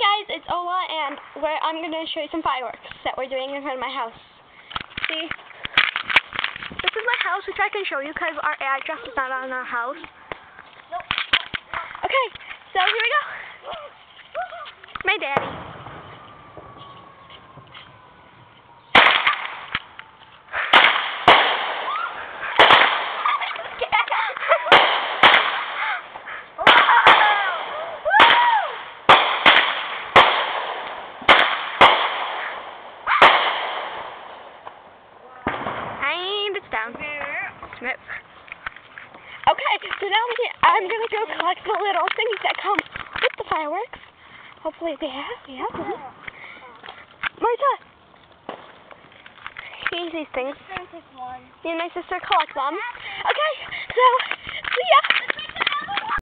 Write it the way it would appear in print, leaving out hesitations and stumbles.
guys, it's Ola, and I'm going to show you some fireworks that we're doing in front of my house. See? This is my house, which I can show you because our address is not on our house. Okay, so here we go. My daddy. And it's down. Snip. Okay, so now I'm gonna go collect the little things that come with the fireworks. Hopefully they have them. Marta! Here's these things. Me and my sister collect them. Okay, so, see ya!